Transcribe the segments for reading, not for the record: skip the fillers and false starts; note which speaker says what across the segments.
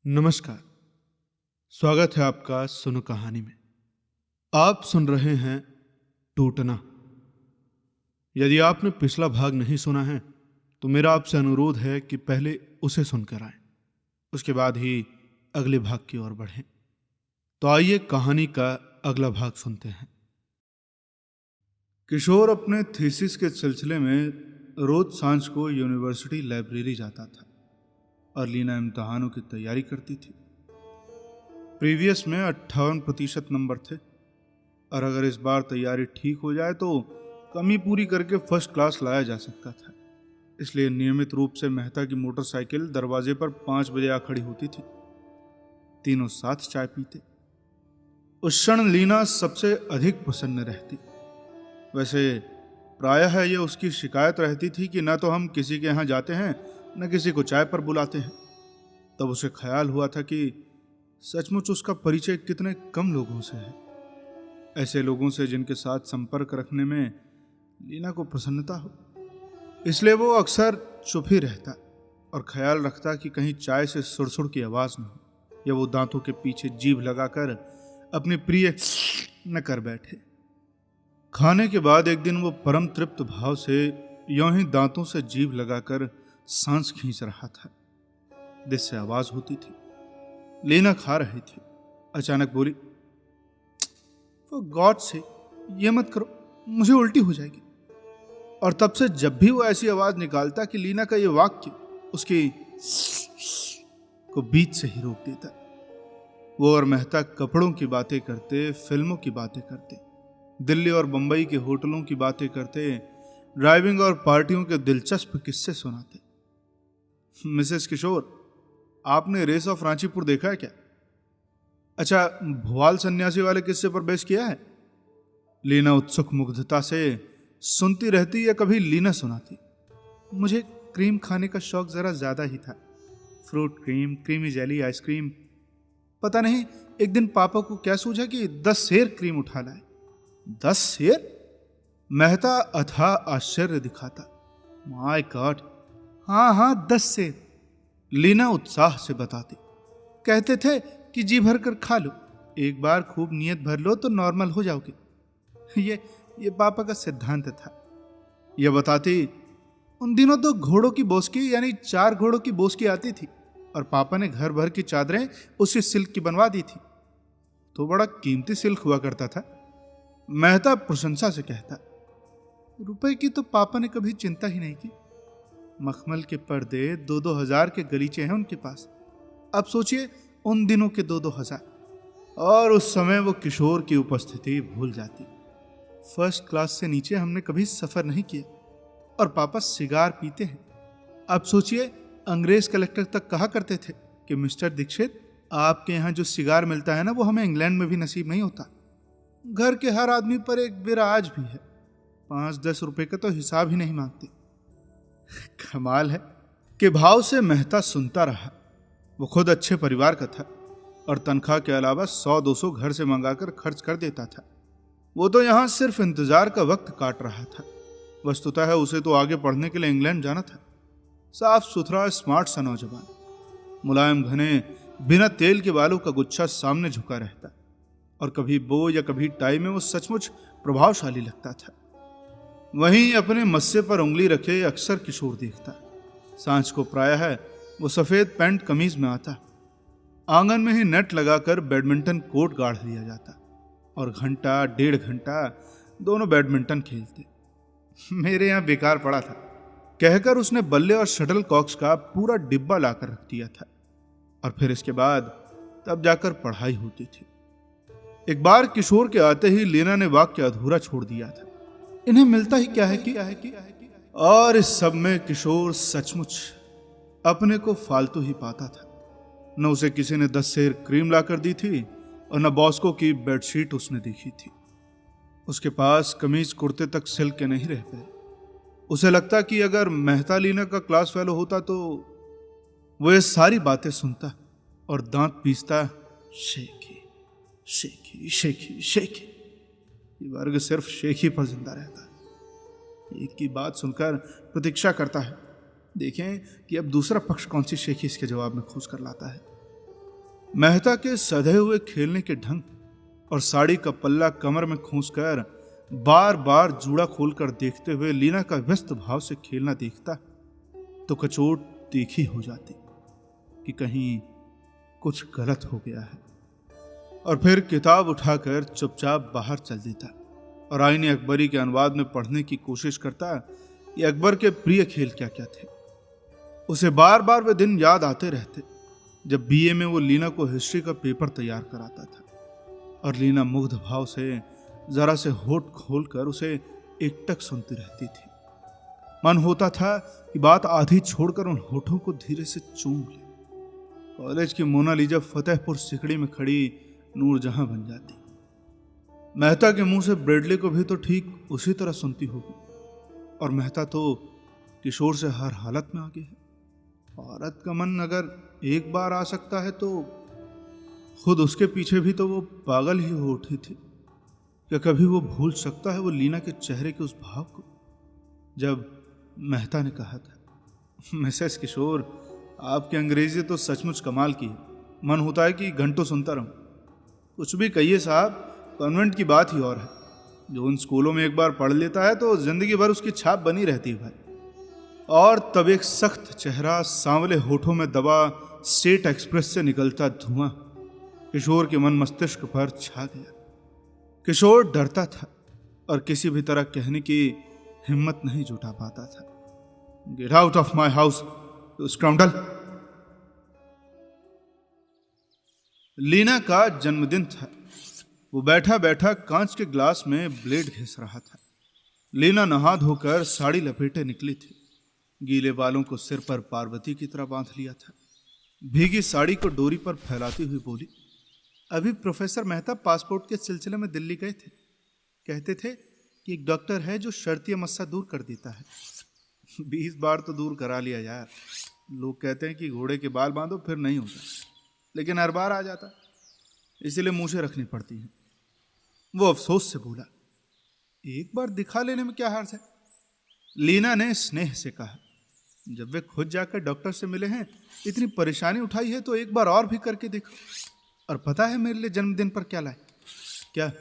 Speaker 1: नमस्कार। स्वागत है आपका सुनो कहानी में। आप सुन रहे हैं टूटना। यदि आपने पिछला भाग नहीं सुना है तो मेरा आपसे अनुरोध है कि पहले उसे सुनकर आएं, उसके बाद ही अगले भाग की ओर बढ़ें। तो आइए कहानी का अगला भाग सुनते हैं। किशोर अपने थीसिस के सिलसिले में रोज सांझ को यूनिवर्सिटी लाइब्रेरी जाता था और लीना इम्तिहानों की तैयारी करती थी। प्रीवियस में 58% नंबर थे और अगर इस बार तैयारी ठीक हो जाए तो कमी पूरी करके फर्स्ट क्लास लाया जा सकता था। इसलिए नियमित रूप से मेहता की मोटरसाइकिल दरवाजे पर 5 बजे आ खड़ी होती थी। तीनों साथ चाय पीते। उस क्षण लीना सबसे अधिक प्रसन्न रहती। वैसे प्रायः यह उसकी शिकायत रहती थी कि न तो हम किसी के यहाँ जाते हैं न किसी को चाय पर बुलाते हैं। तब उसे ख्याल हुआ था कि सचमुच उसका परिचय कितने कम लोगों से है, ऐसे लोगों से जिनके साथ संपर्क रखने में लीना को प्रसन्नता हो। इसलिए वो अक्सर चुप ही रहता और ख्याल रखता कि कहीं चाय से सुड़सुड़ की आवाज न हो या वो दांतों के पीछे जीभ लगाकर अपनी प्रिय न कर बैठे। खाने के बाद एक दिन वो परम तृप्त भाव से यों ही दांतों से जीभ लगाकर सांस खींच रहा था, जिससे आवाज होती थी। लीना खा रही थी, अचानक बोली, फॉर गॉड से ये मत करो, मुझे उल्टी हो जाएगी। और तब से जब भी वो ऐसी आवाज निकालता कि लीना का ये वाक्य उसकी को बीच से ही रोक देता। वो और मेहता कपड़ों की बातें करते, फिल्मों की बातें करते, दिल्ली और बंबई के होटलों की बातें करते, ड्राइविंग और पार्टियों के दिलचस्प किस्से सुनाते। मिसेस किशोर, आपने रेस ऑफ रांचीपुर देखा है क्या? अच्छा, भुआल सन्यासी वाले किस्से पर बेस किया है? लीना उत्सुक मुग्धता से सुनती रहती या कभी लीना सुनाती। मुझे क्रीम खाने का शौक जरा ज्यादा ही था। Fruit cream, creamy jelly, ice cream. पता नहीं एक दिन पापा को क्या सूझा कि 10 सेर क्रीम उठा लाए। 10 सेर? मेहता अथाह आश्चर्य दिखाता। माय गॉड, हाँ 10 सेर, लीना उत्साह से बताती। कहते थे कि जी भर कर खा लो, एक बार खूब नियत भर लो तो नॉर्मल हो जाओगे। ये पापा का सिद्धांत था। यह बताती, उन दिनों तो घोड़ों की बोसकी यानी 4 घोड़ों की बोसकी आती थी और पापा ने घर भर की चादरें उसी सिल्क की बनवा दी थी। तो बड़ा कीमती सिल्क हुआ करता था। मेहता प्रशंसा से कहता। रुपए की तो पापा ने कभी चिंता ही नहीं की। मखमल के पर्दे 2-2 हजार के गलीचे हैं उनके पास। अब सोचिए उन दिनों के 2-2 हजार। और उस समय वो किशोर की उपस्थिति भूल जाती। फर्स्ट क्लास से नीचे हमने कभी सफर नहीं किया और पापा सिगार पीते हैं। अब सोचिए अंग्रेज कलेक्टर तक कहा करते थे कि मिस्टर दीक्षित, आपके यहाँ जो सिगार मिलता है ना, वो हमें इंग्लैंड में भी नसीब नहीं होता। घर के हर आदमी पर एक बिरा आज भी है। 5-10 रुपए का तो हिसाब ही नहीं मांगते। कमाल है कि भाव से मेहता सुनता रहा। वो खुद अच्छे परिवार का था और तनख्वाह के अलावा 100-200 घर से मंगाकर खर्च कर देता था। वो तो यहाँ सिर्फ इंतजार का वक्त काट रहा था। वस्तुतः है उसे तो आगे पढ़ने के लिए इंग्लैंड जाना था। साफ सुथरा स्मार्ट सा नौजवान, मुलायम घने बिना तेल के बालों का गुच्छा सामने झुका रहता और कभी बो या कभी टाई में वो सचमुच प्रभावशाली लगता था। वहीं अपने मस्से पर उंगली रखे अक्सर किशोर देखता। सांझ को प्रायः है वो सफेद पैंट कमीज में आता। आंगन में ही नेट लगाकर बैडमिंटन कोर्ट गाड़ लिया जाता और घंटा 1.5 घंटा दोनों बैडमिंटन खेलते। मेरे यहाँ बेकार पड़ा था कहकर उसने बल्ले और शटल कॉक्स का पूरा डिब्बा लाकर रख दिया था और फिर इसके बाद तब जाकर पढ़ाई होती थी। एक बार किशोर के आते ही लीना ने वाक्य अधूरा छोड़ दिया था। इन्हें मिलता ही क्या है कि और इस सब में किशोर सचमुच अपने को फालतू ही पाता था। न उसे किसी ने 10 सेर क्रीम लाकर दी थी और न बॉस्को की बेडशीट उसने देखी थी। उसके पास कमीज कुर्ते तक सिल्क के नहीं रह पाए। उसे लगता कि अगर मेहता लीना का क्लास फेलो होता तो वो ये सारी बातें सुनता और दांत पीसता। शेखी शेखी शेखी शेखी, ये वर्ग सिर्फ शेखी पर जिंदा रहता है। एक की बात सुनकर प्रतीक्षा करता है, देखें कि अब दूसरा पक्ष कौन सी शेखी इसके जवाब में खोज कर लाता है। मेहता के सधे हुए खेलने के ढंग और साड़ी का पल्ला कमर में खूंसकर बार बार जूड़ा खोलकर देखते हुए लीना का व्यस्त भाव से खेलना देखता तो कचोट तीखी हो जाती कि कहीं कुछ गलत हो गया है, और फिर किताब उठाकर चुपचाप बाहर चल देता और आईने अकबरी के अनुवाद में पढ़ने की कोशिश करता। ये अकबर के प्रिय खेल क्या क्या थे। उसे बार बार वे दिन याद आते रहते जब बीए में वो लीना को हिस्ट्री का पेपर तैयार कराता था और लीना मुग्ध भाव से जरा से होठ खोलकर उसे एकटक सुनती रहती थी। मन होता था कि बात आधी छोड़कर उन होठों को धीरे से चूम ले। कॉलेज की मोनालीजा फतेहपुर सिकड़ी में खड़ी नूरजहां बन जाती। मेहता के मुंह से ब्रेडले को भी तो ठीक उसी तरह सुनती होगी, और मेहता तो किशोर से हर हालत में आगे है। औरत का मन अगर एक बार आ सकता है तो खुद उसके पीछे भी तो वो पागल ही हो उठी थी। क्या कभी वो भूल सकता है वो लीना के चेहरे के उस भाव को जब मेहता ने कहा था, मिसेस किशोर, आपकी अंग्रेजी तो सचमुच कमाल की है। मन होता है कि घंटों सुनता रहूं। कुछ भी कहिए साहब, कॉन्वेंट की बात ही और है। जो उन स्कूलों में एक बार पढ़ लेता है तो जिंदगी भर उसकी छाप बनी रहती है भाई। और तब एक सख्त चेहरा, सांवले होठों में दबा स्टेट एक्सप्रेस से निकलता धुआं किशोर के मन मस्तिष्क पर छा गया। किशोर डरता था और किसी भी तरह कहने की हिम्मत नहीं जुटा पाता था, get out of my house you scoundrel. Leena का जन्मदिन था। वो बैठा बैठा कांच के ग्लास में ब्लेड घिस रहा था। लीना नहा धोकर साड़ी लपेटे निकली थी। गीले बालों को सिर पर पार्वती की तरह बांध लिया था। भीगी साड़ी को डोरी पर फैलाती हुई बोली, अभी प्रोफेसर मेहता पासपोर्ट के सिलसिले में दिल्ली गए थे। कहते थे कि एक डॉक्टर है जो शर्तीय मस्सा दूर कर देता है। 20 बार तो दूर करा लिया यार। लोग कहते हैं कि घोड़े के बाल बांधो फिर नहीं होता, लेकिन हर बार आ जाता, इसीलिए मूछें रखनी पड़ती हैं। वो अफसोस से बोला, एक बार दिखा लेने में क्या हर्ज है। लीना ने स्नेह से कहा, जब वे खुद जाकर डॉक्टर से मिले हैं, इतनी परेशानी उठाई है तो एक बार और भी करके देखो। और पता है मेरे लिए जन्मदिन पर क्या लाए? क्या?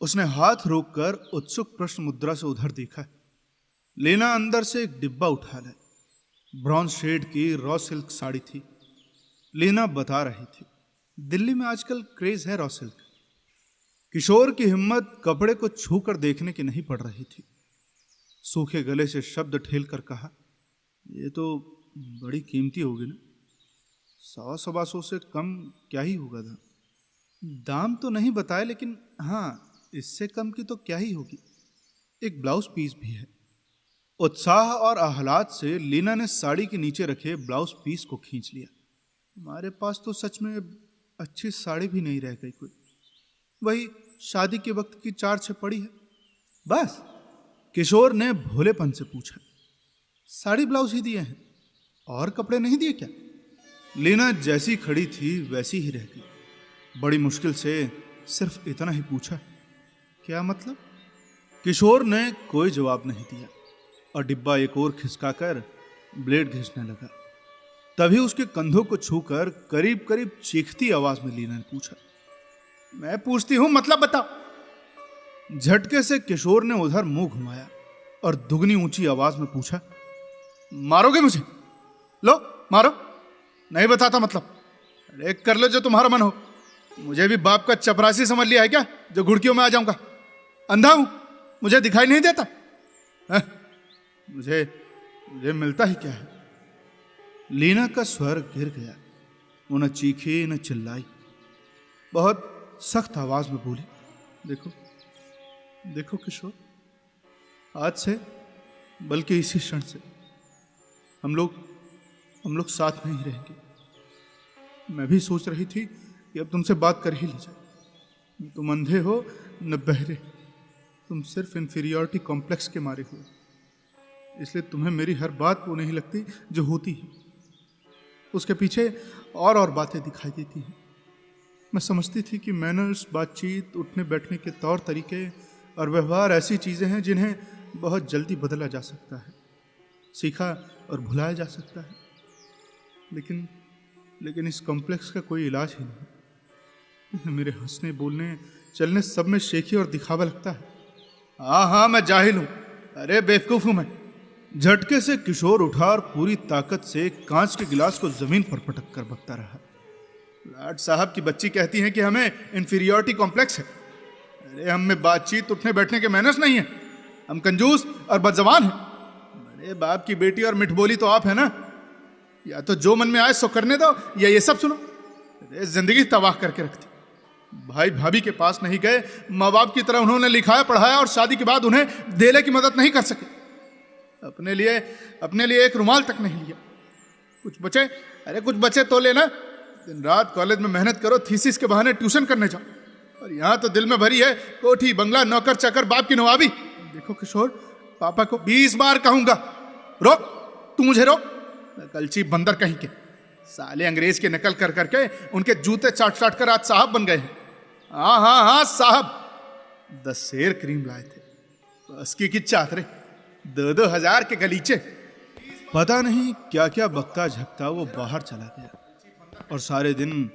Speaker 1: उसने हाथ रोककर उत्सुक प्रश्न मुद्रा से उधर देखा। लीना अंदर से एक डिब्बा उठा लाए। ब्राउन शेड की रॉ सिल्क साड़ी थी। लीना बता रही थी, दिल्ली में आजकल क्रेज है रॉ सिल्क। किशोर की हिम्मत कपड़े को छूकर देखने की नहीं पड़ रही थी। सूखे गले से शब्द ठेलकर कहा, ये तो बड़ी कीमती होगी ना। 100-125 से कम क्या ही होगा था। दाम तो नहीं बताए, लेकिन हाँ, इससे कम की तो क्या ही होगी। एक ब्लाउज पीस भी है। उत्साह और आह्लाद से लीना ने साड़ी के नीचे रखे ब्लाउज पीस को खींच लिया। हमारे पास तो सच में अच्छी साड़ी भी नहीं रह गई कोई। वही शादी के वक्त की 4-6 पड़ी है बस। किशोर ने भोलेपन से पूछा, साड़ी ब्लाउज ही दिए हैं और कपड़े नहीं दिए क्या? लीना जैसी खड़ी थी वैसी ही रह गई। बड़ी मुश्किल से सिर्फ इतना ही पूछा, क्या मतलब? किशोर ने कोई जवाब नहीं दिया और डिब्बा एक और खिसकाकर ब्लेड घिसने लगा। तभी उसके कंधों को छूकर करीब करीब चीखती आवाज में लीना ने पूछा, मैं पूछती हूं, मतलब बताओ। झटके से किशोर ने उधर मुंह घुमाया और दुगनी ऊंची आवाज में पूछा, मारोगे मुझे? लो मारो। नहीं बताता मतलब? अरे कर लो जो तुम्हारा मन हो। मुझे भी बाप का चपरासी समझ लिया है क्या, जो घुड़कियों में आ जाऊंगा? अंधा हूं, मुझे दिखाई नहीं देता है? मुझे मिलता ही क्या है? लीना का स्वर गिर गया। वो न चीखी न चिल्लाई, बहुत सख्त आवाज में बोली, देखो देखो किशोर, आज से, बल्कि इसी क्षण से हम लोग साथ नहीं रहेंगे। मैं भी सोच रही थी कि अब तुमसे बात कर ही ली जाए। तुम अंधे हो न बहरे, तुम सिर्फ इन्फीरियरिटी कॉम्प्लेक्स के मारे हो, इसलिए तुम्हें मेरी हर बात वो नहीं लगती जो होती है। उसके पीछे और बातें दिखाई देती हैं। मैं समझती थी कि मैनर्स, बातचीत, उठने बैठने के तौर तरीके और व्यवहार ऐसी चीज़ें हैं जिन्हें बहुत जल्दी बदला जा सकता है, सीखा और भुलाया जा सकता है। लेकिन इस कॉम्प्लेक्स का कोई इलाज ही नहीं। मेरे हंसने बोलने चलने सब में शेखी और दिखावा लगता है। हाँ, मैं जाहिल हूं, अरे बेवकूफ हूं मैं। झटके से किशोर उठा और पूरी ताकत से कांच के गिलास को जमीन पर पटक कर बकता रहा। लाड साहब की बच्ची कहती है कि हमें इंफीरियरिटी कॉम्प्लेक्स है। अरे हम में बातचीत उठने बैठने के मैनर्स नहीं है, हम कंजूस और बदजबान हैं। बड़े बाप की बेटी और मिठबोली तो आप है ना, या तो जो मन में आए सो करने दो या ये सब सुनो। अरे जिंदगी तबाह करके रखती। भाई भाभी के पास नहीं गए, माँ बाप की तरह उन्होंने लिखाया पढ़ाया और शादी के बाद उन्हें देले की मदद नहीं कर सके। अपने लिए एक रुमाल तक नहीं लिया। कुछ बचे तो लेना। दिन रात कॉलेज में मेहनत करो, थीसिस के बहाने ट्यूशन करने जाओ, और यहाँ तो दिल में भरी है कोठी बंगला नौकर चाकर बाप की नवाबी। देखो किशोर, पापा को 20 बार कहूंगा, रोक, तू मुझे रोक। कलची बंदर कहीं के साले अंग्रेज के नकल कर करके उनके जूते चाट कर आज साहब बन गए हैं। हाँ साहब। 10 शेर क्रीम लाए थे, बस की चादरें, 2-2 हजार के गलीचे। पता नहीं क्या क्या बकता झकता वो बाहर चला गया और सारे दिन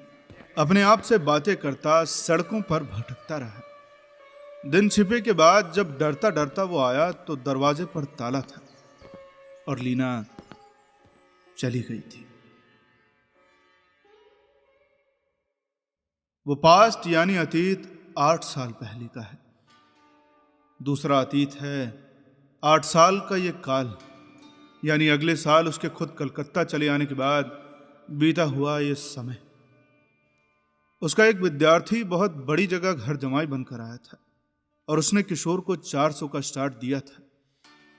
Speaker 1: अपने आप से बातें करता सड़कों पर भटकता रहा। दिन छिपे के बाद जब डरता डरता वो आया तो दरवाजे पर ताला था और लीना चली गई थी। वो पास्ट यानी अतीत 8 साल पहले का है। दूसरा अतीत है 8 साल का ये काल, यानी अगले साल उसके खुद कलकत्ता चले आने के बाद बीता हुआ ये समय। उसका एक विद्यार्थी बहुत बड़ी जगह घर जमाई बनकर आया था और उसने किशोर को 400 का स्टार्ट दिया था,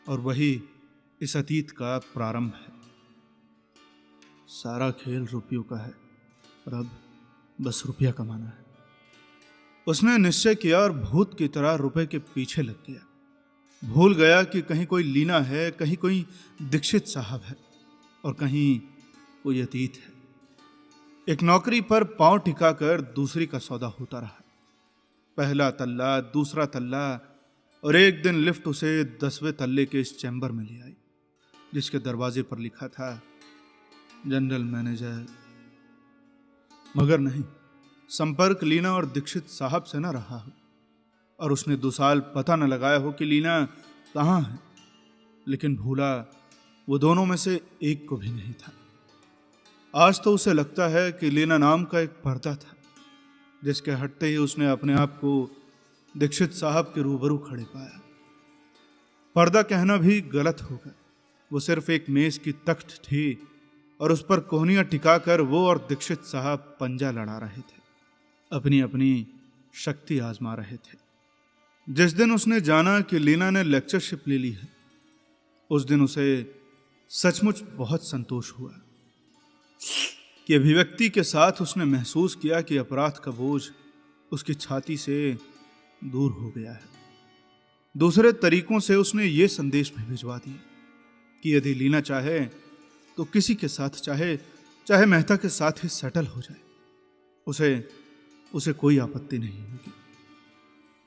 Speaker 1: और वही इस अतीत का प्रारंभ है। सारा खेल रुपयों का है और अब बस रुपया कमाना है। उसने निश्चय किया और भूत की तरह रुपए के पीछे लग गया। भूल गया कि कहीं कोई लीना है, कहीं कोई दीक्षित साहब है और कहीं कोई अतीत है। एक नौकरी पर पांव टिकाकर दूसरी का सौदा होता रहा। पहला तल्ला, दूसरा तल्ला, और एक दिन लिफ्ट उसे 10वें तल्ले के इस चैम्बर में ले आई जिसके दरवाजे पर लिखा था जनरल मैनेजर। मगर नहीं, संपर्क लीना और दीक्षित साहब से न रहा हो और उसने 2 साल पता न लगाया हो कि लीना कहाँ है, लेकिन भूला वो दोनों में से एक को भी नहीं था। आज तो उसे लगता है कि लीना नाम का एक पर्दा था जिसके हटते ही उसने अपने आप को दीक्षित साहब के रूबरू खड़े पाया। पर्दा कहना भी गलत होगा, वो सिर्फ एक मेज की तख्त थी और उस पर कोहनियां टिकाकर वो और दीक्षित साहब पंजा लड़ा रहे थे, अपनी अपनी शक्ति आजमा रहे थे। जिस दिन उसने जाना कि लीना ने लेक्चरशिप ले ली है, उस दिन उसे सचमुच बहुत संतोष हुआ कि अभिव्यक्ति के साथ उसने महसूस किया कि अपराध का बोझ उसकी छाती से दूर हो गया है। दूसरे तरीकों से उसने ये संदेश भी भिजवा दिया कि यदि लीना चाहे तो किसी के साथ, चाहे मेहता के साथ ही सेटल हो जाए, उसे कोई आपत्ति नहीं होगी।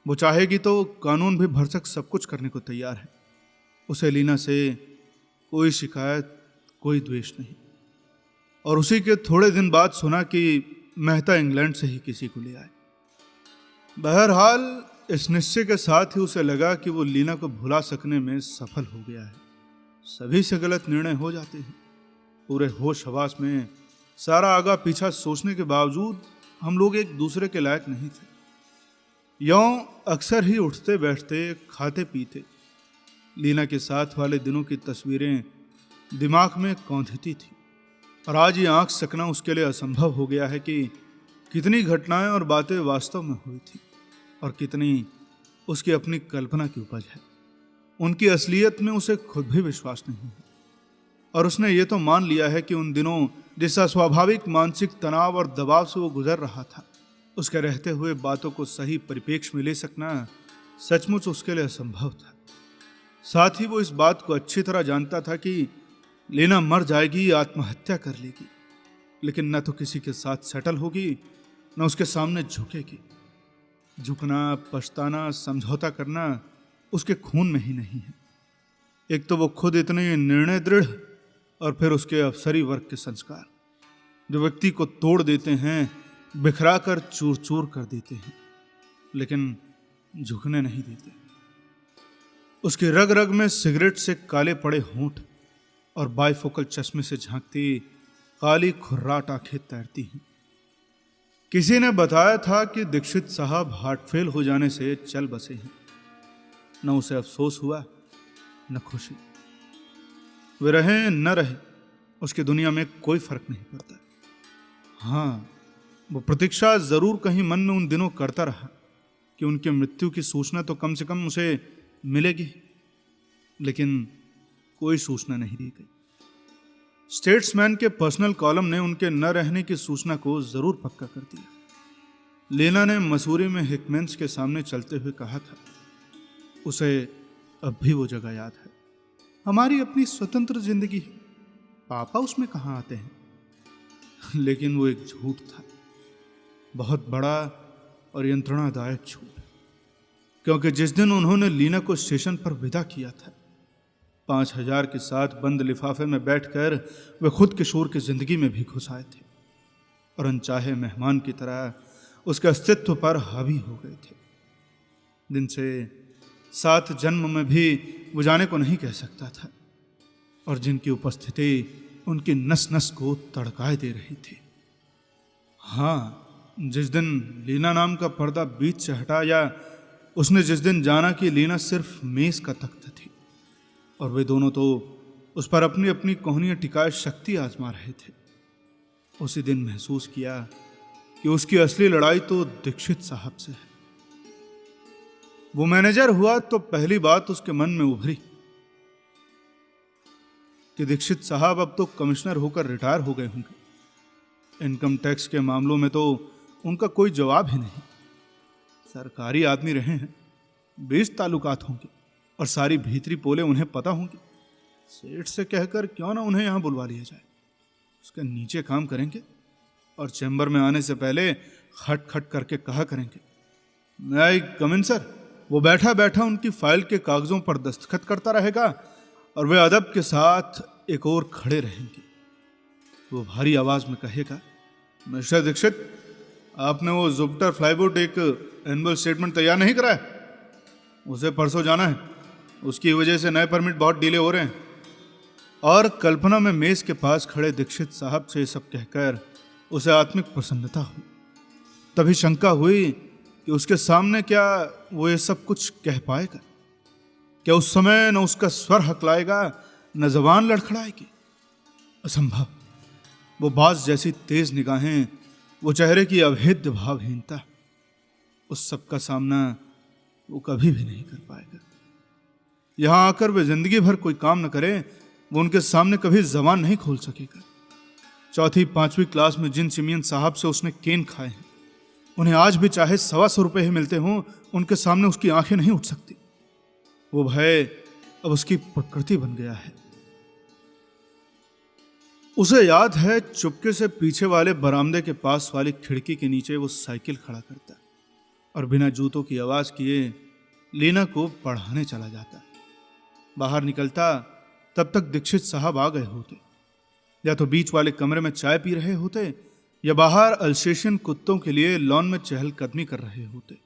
Speaker 1: वो चाहेगी तो कानून भी भरसक सब कुछ करने को तैयार है। उसे लीना से कोई शिकायत, कोई द्वेष नहीं। और उसी के थोड़े दिन बाद सुना कि मेहता इंग्लैंड से ही किसी को ले आए। बहरहाल इस निश्चय के साथ ही उसे लगा कि वो लीना को भुला सकने में सफल हो गया है। सभी से गलत निर्णय हो जाते हैं। पूरे होश हवास में सारा आगा पीछा सोचने के बावजूद हम लोग एक दूसरे के लायक नहीं थे। यों अक्सर ही उठते बैठते, खाते पीते लीना के साथ वाले दिनों की तस्वीरें दिमाग में कौंधती थी, और आज ये आंख सकना उसके लिए असंभव हो गया है कि कितनी घटनाएं और बातें वास्तव में हुई थी और कितनी उसकी अपनी कल्पना की उपज है। उनकी असलियत में उसे खुद भी विश्वास नहीं है, और उसने ये तो मान लिया है कि उन दिनों जिस अस्वाभाविक मानसिक तनाव और दबाव से वो गुजर रहा था, उसके रहते हुए बातों को सही परिप्रेक्ष्य में ले सकना सचमुच उसके लिए असंभव था। साथ ही वो इस बात को अच्छी तरह जानता था कि लीना मर जाएगी, आत्महत्या कर लेगी, लेकिन न तो किसी के साथ सेटल होगी, न उसके सामने झुकेगी। झुकना, पछताना, समझौता करना उसके खून में ही नहीं है। एक तो वो खुद इतनी निर्णय दृढ़, और फिर उसके अफसरी वर्ग के संस्कार। जो व्यक्ति को तोड़ देते हैं, बिखरा कर चूर चूर कर देते हैं, लेकिन झुकने नहीं देते। उसकी रग रग में सिगरेट से काले पड़े होंठ और बाइफोकल चश्मे से झांकती काली खुर्राट आंखें तैरती हैं। किसी ने बताया था कि दीक्षित साहब हार्ट फेल हो जाने से चल बसे हैं। न उसे अफसोस हुआ न खुशी। वे रहे न रहे, उसकी दुनिया में कोई फर्क नहीं पड़ता। हाँ, वो प्रतीक्षा जरूर कहीं मन में उन दिनों करता रहा कि उनके मृत्यु की सूचना तो कम से कम उसे मिलेगी, लेकिन कोई सूचना नहीं दी गई। स्टेट्समैन के पर्सनल कॉलम ने उनके न रहने की सूचना को जरूर पक्का कर दिया। लीना ने मसूरी में हिकमेंस के सामने चलते हुए कहा था, उसे अब भी वो जगह याद है। हमारी अपनी स्वतंत्र जिंदगी है, पापा उसमें कहाँ आते हैं। लेकिन वो एक झूठ था, बहुत बड़ा और यंत्रणादायक झूठ, क्योंकि जिस दिन उन्होंने लीना को स्टेशन पर विदा किया था, 5,000 के साथ बंद लिफाफे में बैठकर वे खुद किशोर की जिंदगी में भी घुस आए थे और अनचाहे मेहमान की तरह उसके अस्तित्व पर हावी हो गए थे। दिन से 7 जन्म में भी वो जाने को नहीं कह सकता था, और जिनकी उपस्थिति उनकी नस नस को तड़काए दे रही थी। हाँ, जिस दिन लीना नाम का पर्दा बीच से हटा, या उसने जिस दिन जाना कि लीना सिर्फ मेज का तख्त थी और वे दोनों तो उस पर अपनी अपनी कोहनियां टिकाए शक्ति आजमा रहे थे, उसी दिन महसूस किया कि उसकी असली लड़ाई तो दीक्षित साहब से है। वो मैनेजर हुआ तो पहली बात उसके मन में उभरी कि दीक्षित साहब अब तो कमिश्नर होकर रिटायर हो गए होंगे। इनकम टैक्स के मामलों में तो उनका कोई जवाब ही नहीं। सरकारी आदमी रहे हैं, 20 ताल्लुकात होंगे और सारी भीतरी पोले उन्हें पता होंगी। सेठ से कहकर क्यों ना उन्हें यहां बुलवा लिया जाए, उसके नीचे काम करेंगे और चैम्बर में आने से पहले खट खट करके कहा करेंगे, मैं आई कम इन सर। वो बैठा बैठा उनकी फाइल के कागजों पर दस्तखत करता रहेगा और वे अदब के साथ एक और खड़े रहेंगे। वो भारी आवाज में कहेगा, मिस्टर दीक्षित, आपने वो जुपिटर फ्लाईबोट एक एनुअल स्टेटमेंट तैयार नहीं कराया, उसे परसों जाना है, उसकी वजह से नए परमिट बहुत डिले हो रहे हैं। और कल्पना में मेज के पास खड़े दीक्षित साहब से सब कहकर उसे आत्मिक प्रसन्नता हुई। तभी शंका हुई कि उसके सामने क्या वो ये सब कुछ कह पाएगा, क्या उस समय न उसका स्वर हकलाएगा न जबान लड़खड़ाएगी। असंभव। वो बाज जैसी तेज निगाहें, वो चेहरे की अभेद्य भावहीनता, उस सब का सामना वो कभी भी नहीं कर पाएगा। यहां आकर वे जिंदगी भर कोई काम न करे, वो उनके सामने कभी जबान नहीं खोल सकेगा। 4वीं 5वीं क्लास में जिन सिमियन साहब से उसने केन खाए हैं, उन्हें आज भी चाहे 125 रुपए ही मिलते हों, उनके सामने उसकी आंखें नहीं उठ सकती। वो भय अब उसकी प्रकृति बन गया है। उसे याद है, चुपके से पीछे वाले बरामदे के पास वाली खिड़की के नीचे वो साइकिल खड़ा करता और बिना जूतों की आवाज किए लीना को पढ़ाने चला जाता। बाहर निकलता तब तक दीक्षित साहब आ गए होते, या तो बीच वाले कमरे में चाय पी रहे होते या बाहर अल्सेशियन कुत्तों के लिए लॉन में चहलकदमी कर रहे होते।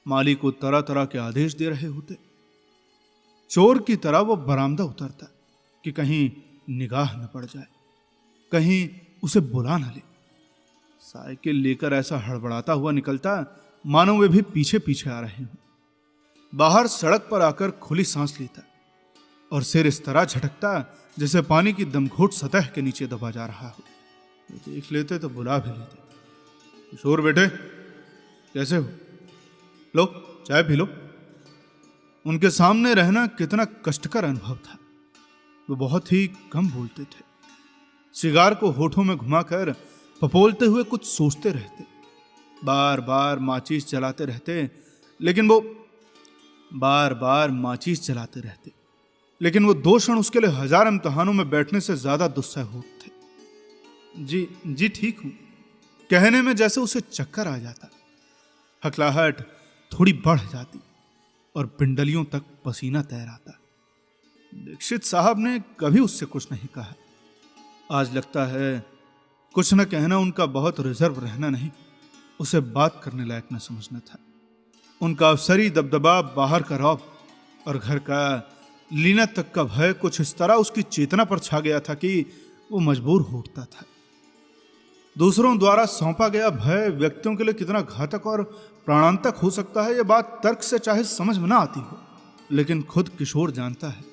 Speaker 1: माली को तरह तरह के आदेश दे रहे होते। चोर की तरह वो बरामदा उतरता कि कहीं निगाह न पड़ जाए, कहीं उसे बुला न ले। साइकिल लेकर ऐसा हड़बड़ाता हुआ निकलता मानो वे भी पीछे पीछे आ रहे हों। बाहर सड़क पर आकर खुली सांस लेता और सिर इस तरह झटकता जैसे पानी की दमघोट सतह के नीचे दबा जा रहा हो। देख लेते तो बुला भी लेते, किशोर बेटे कैसे हो, लो चाय पी लो। उनके सामने रहना कितना कष्टकर अनुभव था। वो बहुत ही कम बोलते थे, सिगार को होठों में घुमाकर पपोलते हुए कुछ सोचते रहते, बार बार माचिस जलाते रहते, लेकिन वो 2 क्षण उसके लिए 1000 इम्तिहानों में बैठने से ज्यादा दुस्सह होते थे। जी ठीक हूं कहने में जैसे उसे चक्कर आ जाता, हकलाहट थोड़ी बढ़ जाती और पिंडलियों तक पसीना तैर आता। दीक्षित साहब ने कभी उससे कुछ नहीं कहा। आज लगता है कुछ न कहना उनका बहुत रिजर्व रहना नहीं, उसे बात करने लायक न समझना था। उनका अफसरी दबदबा, बाहर का रौब और घर का लीना तक का भय कुछ इस तरह उसकी चेतना पर छा गया था कि वो मजबूर हो उठता था। दूसरों द्वारा सौंपा गया भय व्यक्तियों के लिए कितना घातक और प्राणांतक हो सकता है, यह बात तर्क से चाहे समझ में ना आती हो, लेकिन खुद किशोर जानता है।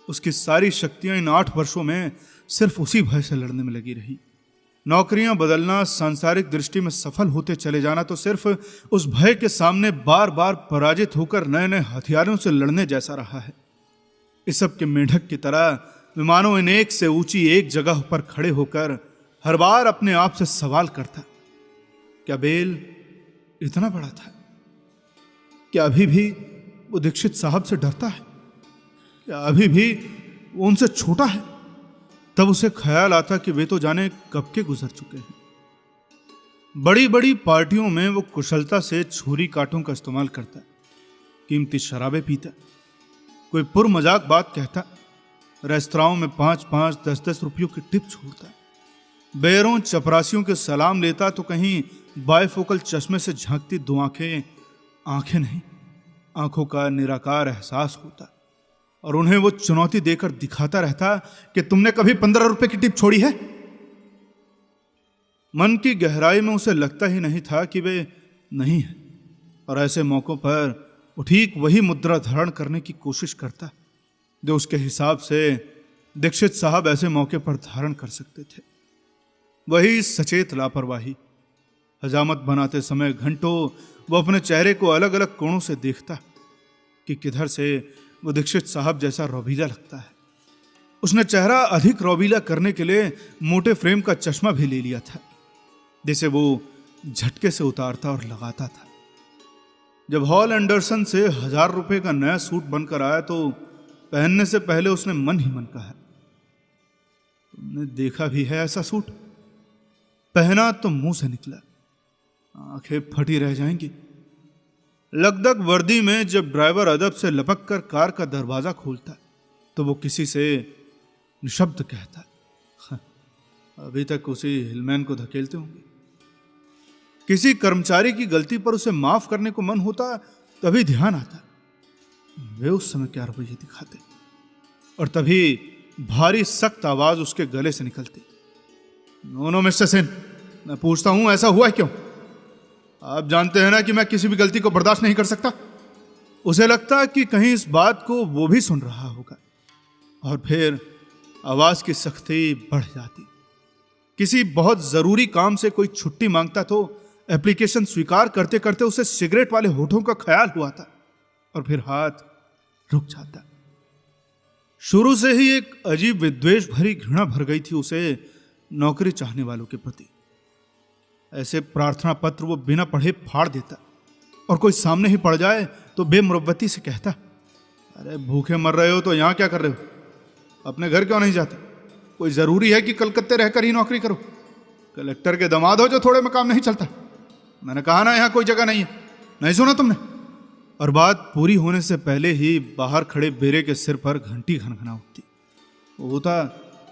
Speaker 1: उसकी सारी शक्तियां इन 8 वर्षों में सिर्फ उसी भय से लड़ने में लगी रही। नौकरियां बदलना, सांसारिक दृष्टि में सफल होते चले जाना तो सिर्फ उस भय के सामने बार बार पराजित होकर नए नए हथियारों से लड़ने जैसा रहा है। इस सब के मेढक की तरह विमानों इन एक से ऊंची एक जगह पर खड़े होकर हर बार अपने आप से सवाल करता, क्या बेल इतना बड़ा था? क्या अभी भी वो दीक्षित साहब से डरता है? क्या अभी भी वो उनसे छोटा है? तब उसे ख्याल आता कि वे तो जाने कब के गुजर चुके हैं। बड़ी बड़ी पार्टियों में वो कुशलता से छुरी कांटों का इस्तेमाल करता, कीमती शराबें पीता, कोई पुर मजाक बात कहता, रेस्तराओं में 5-5, 10-10 रुपयों की टिप छोड़ता, बेरों चपरासियों के सलाम लेता तो कहीं बायफोकल चश्मे से झांकती 2 आंखें, आंखें नहीं, आंखों का निराकार एहसास होता और उन्हें वो चुनौती देकर दिखाता रहता कि तुमने कभी 15 रुपए की टिप छोड़ी है? मन की गहराई में उसे लगता ही नहीं था कि वे नहीं है, और ऐसे मौकों पर वो ठीक वही मुद्रा धारण करने की कोशिश करता जो उसके हिसाब से दीक्षित साहब ऐसे मौके पर धारण कर सकते थे। वही सचेत लापरवाही। हजामत बनाते समय घंटों वो अपने चेहरे को अलग अलग कोणों से देखता कि किधर से वो दीक्षित साहब जैसा रौबीला लगता है। उसने चेहरा अधिक रौबीला करने के लिए मोटे फ्रेम का चश्मा भी ले लिया था, जिसे वो झटके से उतारता और लगाता था। जब हॉल एंडरसन से 1000 रुपए का नया सूट बनकर आया तो पहनने से पहले उसने मन ही मन कहा, तुमने देखा भी है ऐसा सूट? पहना तो मुंह से निकला, आंखें फटी रह जाएंगी। लगदग वर्दी में जब ड्राइवर अदब से लपक कर कार का दरवाजा खोलता तो वो किसी से निशब्द कहता, अभी तक उसी हिलमैन को धकेलते होंगे। किसी कर्मचारी की गलती पर उसे माफ करने को मन होता तभी ध्यान आता वे उस समय क्या रवैये दिखाते, और तभी भारी सख्त आवाज उसके गले से निकलती, नो मिस्टर सेन, मैं पूछता हूं ऐसा हुआ क्यों? आप जानते हैं ना कि मैं किसी भी गलती को बर्दाश्त नहीं कर सकता। उसे लगता कि कहीं इस बात को वो भी सुन रहा होगा, और फिर आवाज की सख्ती बढ़ जाती। किसी बहुत जरूरी काम से कोई छुट्टी मांगता तो एप्लीकेशन स्वीकार करते करते उसे सिगरेट वाले होठों का ख्याल हुआ था, और फिर हाथ रुक जाता। शुरू से ही एक अजीब विद्वेष भरी घृणा भर गई थी उसे नौकरी चाहने वालों के प्रति। ऐसे प्रार्थना पत्र वो बिना पढ़े फाड़ देता, और कोई सामने ही पड़ जाए तो बेमुरव्वती से कहता, अरे भूखे मर रहे हो तो यहां क्या कर रहे हो? अपने घर क्यों नहीं जाते? कोई जरूरी है कि कलकत्ते रहकर ही नौकरी करो? कलेक्टर के दामाद हो जो थोड़े में काम नहीं चलता? मैंने कहा ना यहां कोई जगह नहीं है, नहीं सुना तुमने? और बात पूरी होने से पहले ही बाहर खड़े बेरे के सिर पर घंटी घनघना उठती। वो होता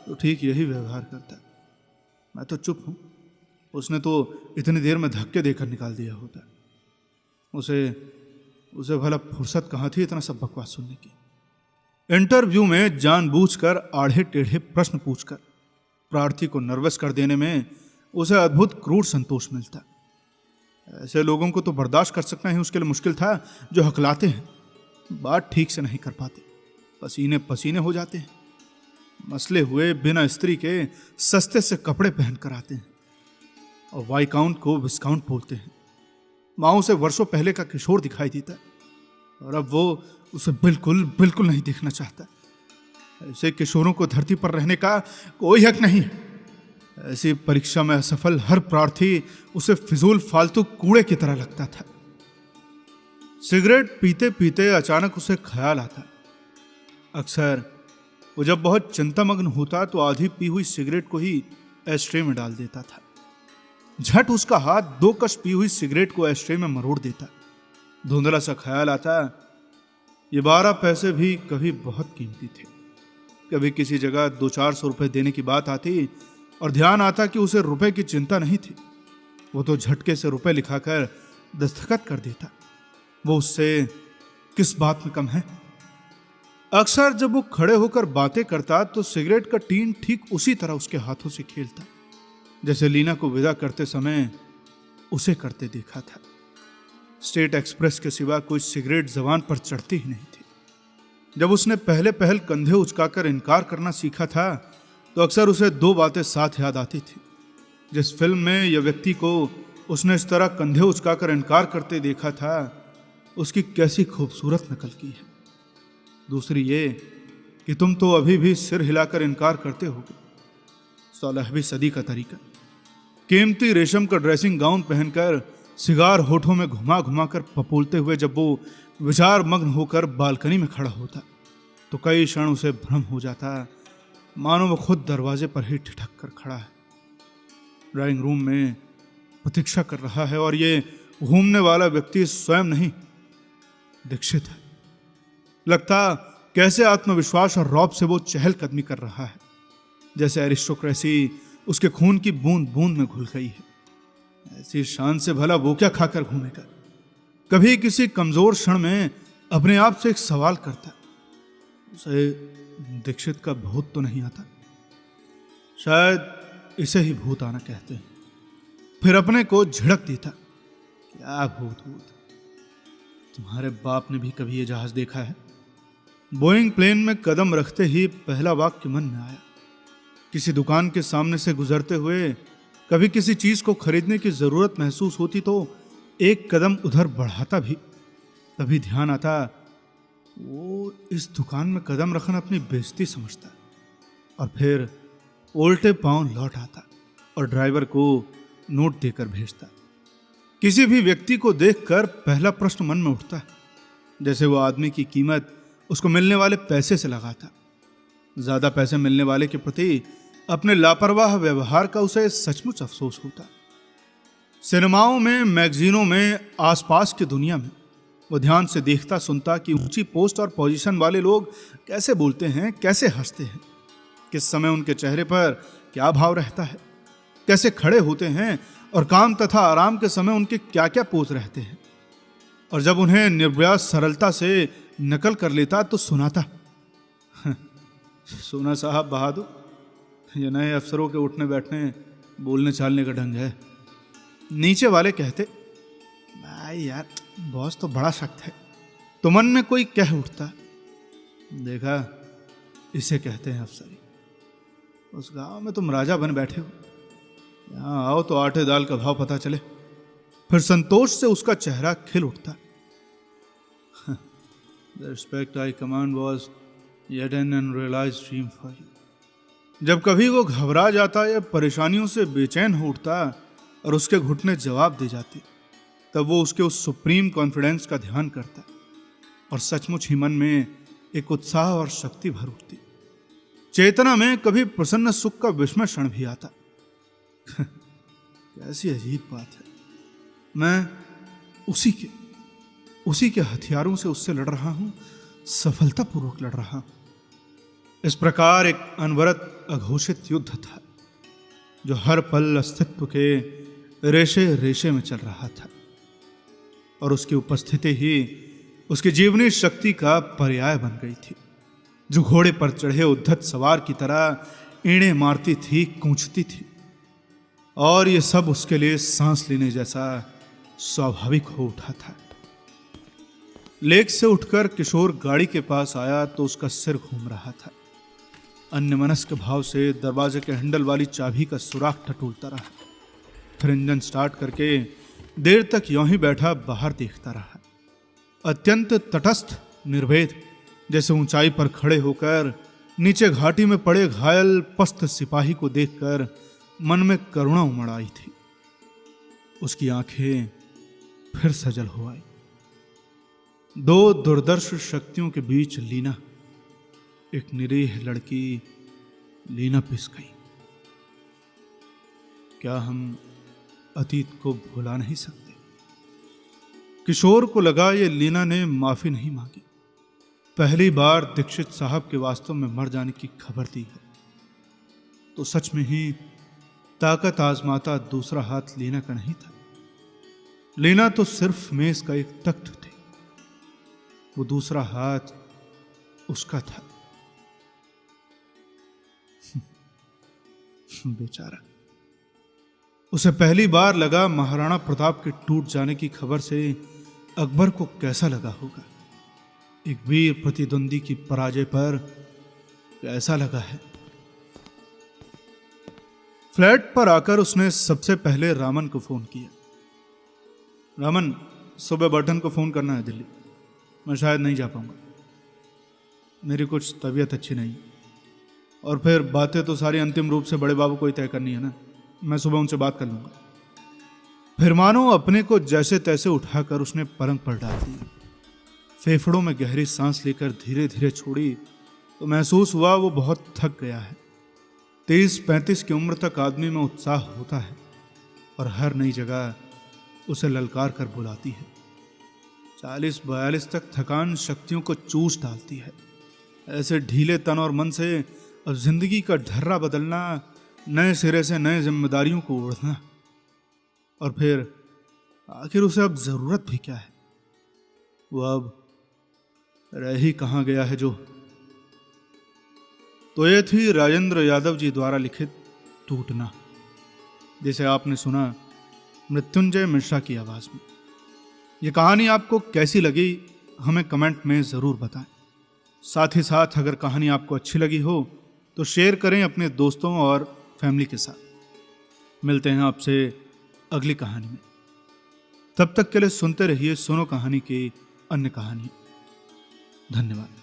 Speaker 1: तो ठीक यही व्यवहार करता, मैं तो चुप हूं, उसने तो इतनी देर में धक्के देकर निकाल दिया होता। उसे भला फुर्सत कहां थी इतना सब बकवास सुनने की। इंटरव्यू में जानबूझकर आड़े टेढ़े प्रश्न पूछकर प्रार्थी को नर्वस कर देने में उसे अद्भुत क्रूर संतोष मिलता। ऐसे लोगों को तो बर्दाश्त कर सकना ही उसके लिए मुश्किल था जो हकलाते हैं, बात ठीक से नहीं कर पाते, पसीने पसीने हो जाते हैं, मसले हुए बिना स्त्री के सस्ते से कपड़े पहनकर आते हैं और वाइकाउंट को विस्काउंट बोलते हैं। माओ से वर्षों पहले का किशोर दिखाई देता और अब वो उसे बिल्कुल बिल्कुल नहीं देखना चाहता। ऐसे किशोरों को धरती पर रहने का कोई हक नहीं है। ऐसी परीक्षा में असफल हर प्रार्थी उसे फिजूल फालतू कूड़े की तरह लगता था। सिगरेट पीते पीते अचानक उसे ख्याल आता, अक्सर वो जब बहुत चिंतामग्न होता तो आधी पी हुई सिगरेट को ही एस्ट्रे में डाल देता था। झट उसका हाथ 2 कश पी हुई सिगरेट को एस्ट्रे में मरोड़ देता। धुंधला सा ख्याल आता, ये 12 पैसे भी कभी बहुत कीमती थे। कभी किसी जगह 200-400 रुपए देने की बात आती और ध्यान आता कि उसे रुपए की चिंता नहीं थी। वो तो झटके से रुपए लिखाकर दस्तखत कर देता। वो उससे किस बात में कम है? अक्सर जब वो खड़े होकर बातें करता तो सिगरेट का टीन ठीक उसी तरह उसके हाथों से खेलता जैसे लीना को विदा करते समय उसे करते देखा था। स्टेट एक्सप्रेस के सिवा कोई सिगरेट जबान पर चढ़ती ही नहीं थी। जब उसने पहले पहल कंधे उचकाकर इनकार करना सीखा था तो अक्सर उसे दो बातें साथ याद आती थी। जिस फिल्म में यह व्यक्ति को उसने इस तरह कंधे उचकाकर इनकार करते देखा था, उसकी कैसी खूबसूरत नकल की है। दूसरी ये कि तुम तो अभी भी सिर हिलाकर इनकार करते होगे। 16वीं सदी का तरीका। कीमती रेशम का ड्रेसिंग गाउन पहनकर सिगार होठों में घुमा घुमा कर पपोलते हुए जब वो विचार मग्न होकर बालकनी में खड़ा होता तो कई क्षण उसे भ्रम हो जाता, मानो वो खुद दरवाजे पर ही ठिठक कर खड़ा है, ड्राइंग रूम में प्रतीक्षा कर रहा है और ये घूमने वाला व्यक्ति स्वयं नहीं, दीक्षित है। लगता कैसे आत्मविश्वास और रौब से वो चहलकदमी कर रहा है, जैसे एरिस्टोक्रेसी उसके खून की बूंद बूंद में घुल गई है। ऐसी शान से भला वो क्या खाकर घूमेगा? कभी किसी कमजोर क्षण में अपने आप से एक सवाल करता, उसे दीक्षित का भूत तो नहीं आता? शायद इसे ही भूत आना कहते हैं। फिर अपने को झिड़क देता, क्या भूत भूत, तुम्हारे बाप ने भी कभी ये जहाज देखा है? बोइंग प्लेन में कदम रखते ही पहला वाक्य मन में आया। किसी दुकान के सामने से गुजरते हुए कभी किसी चीज को खरीदने की जरूरत महसूस होती तो एक कदम उधर बढ़ाता भी। तभी ध्यान आता, वो इस दुकान में कदम रखना अपनी बेइज्जती समझता और फिर उल्टे पांव लौट आता और ड्राइवर को नोट देकर भेजता। किसी भी व्यक्ति को देखकर पहला प्रश्न मन में उठता है, जैसे वो आदमी की कीमत उसको मिलने वाले पैसे से लगाता। ज्यादा पैसे मिलने वाले के प्रति अपने लापरवाह व्यवहार का उसे सचमुच अफसोस होता। सिनेमाओं में, मैगजीनों में, आसपास की दुनिया में वो ध्यान से देखता सुनता कि ऊंची पोस्ट और पोजीशन वाले लोग कैसे बोलते हैं, कैसे हंसते हैं, किस समय उनके चेहरे पर क्या भाव रहता है, कैसे खड़े होते हैं और काम तथा आराम के समय उनके क्या क्या पोज रहते हैं। और जब उन्हें निर्व्यास सरलता से नकल कर लेता तो सुनाता, सोना साहब बहादुर, ये नए अफसरों के उठने बैठने बोलने चालने का ढंग है। नीचे वाले कहते, भाई यार बॉस तो बड़ा सख्त है। तो मन में कोई कह उठता, देखा इसे कहते हैं अफसरी। उस गांव में तुम राजा बन बैठे हो, यहां आओ तो आटे दाल का भाव पता चले। फिर संतोष से उसका चेहरा खिल उठता। The respect I command was yet an unrealized dream for you. जब कभी वो घबरा जाता या परेशानियों से बेचैन हो उठता और उसके घुटने जवाब दे जाते, तब वो उसके उस सुप्रीम कॉन्फिडेंस का ध्यान करता और सचमुच ही मन में एक उत्साह और शक्ति भर उठती। चेतना में कभी प्रसन्न सुख का विस्मय क्षण भी आता। कैसी अजीब बात है, मैं उसी के हथियारों से उससे लड़ रहा हूं, सफलतापूर्वक लड़ रहा हूं। इस प्रकार एक अनवरत अघोषित युद्ध था जो हर पल अस्तित्व के रेशे रेशे में चल रहा था और उसकी उपस्थिति ही उसकी जीवनी शक्ति का पर्याय बन गई थी, जो घोड़े पर चढ़े उद्धत सवार की तरह ईंड़े मारती थी, कूंचती थी। और ये सब उसके लिए सांस लेने जैसा स्वाभाविक हो उठा था। लेक से उठकर किशोर गाड़ी के पास आया तो उसका सिर घूम रहा था। अन्यमनस्क भाव से दरवाजे के हैंडल वाली चाबी का सुराख टटोलता रहा। फिर इंजन स्टार्ट करके देर तक यूं ही बैठा बाहर देखता रहा, अत्यंत तटस्थ, निर्भेद, जैसे ऊंचाई पर खड़े होकर नीचे घाटी में पड़े घायल पस्त सिपाही को देखकर मन में करुणा उमड़ आई थी। उसकी आंखें फिर सजल हो आई। दो दुर्दर्श शक्तियों के बीच लीना, एक निरीह लड़की लीना पिस गई। क्या हम अतीत को भुला नहीं सकते? किशोर को लगा ये लीना ने माफी नहीं मांगी। पहली बार दीक्षित साहब के वास्तव में मर जाने की खबर दी है तो सच में ही ताकत आजमाता दूसरा हाथ लीना का नहीं था। लीना तो सिर्फ मेज का एक तख्त थी, वो दूसरा हाथ उसका था। बेचारा, उसे पहली बार लगा महाराणा प्रताप के टूट जाने की खबर से अकबर को कैसा लगा होगा। एक वीर प्रतिद्वंदी की पराजय पर कैसा लगा है। फ्लैट पर आकर उसने सबसे पहले रामन को फोन किया। रामन, सुबह बर्टन को फोन करना है दिल्ली, मैं शायद नहीं जा पाऊंगा, मेरी कुछ तबीयत अच्छी नहीं, और फिर बातें तो सारी अंतिम रूप से बड़े बाबू को ही तय करनी है ना, मैं सुबह उनसे बात कर लूंगा। फिर मानो अपने को जैसे तैसे उठाकर उसने पलंग पर डाल दिया। फेफड़ों में गहरी सांस लेकर धीरे धीरे छोड़ी तो महसूस हुआ वो बहुत थक गया है। 30-35 की उम्र तक आदमी में उत्साह होता है और हर नई जगह उसे ललकार कर बुलाती है। 40-42 तक थकान शक्तियों को चूस डालती है। ऐसे ढीले तन और मन से अब जिंदगी का ढर्रा बदलना, नए सिरे से नए जिम्मेदारियों को ओढ़ना, और फिर आखिर उसे अब जरूरत भी क्या है। वो अब रह ही कहाँ गया है जो। तो ये थी राजेंद्र यादव जी द्वारा लिखित टूटना, जिसे आपने सुना मृत्युंजय मिश्रा की आवाज में। ये कहानी आपको कैसी लगी हमें कमेंट में जरूर बताएं। साथ ही साथ अगर कहानी आपको अच्छी लगी हो तो शेयर करें अपने दोस्तों और फैमिली के साथ। मिलते हैं आपसे अगली कहानी में। तब तक के लिए सुनते रहिए सुनो कहानी की अन्य कहानी। धन्यवाद।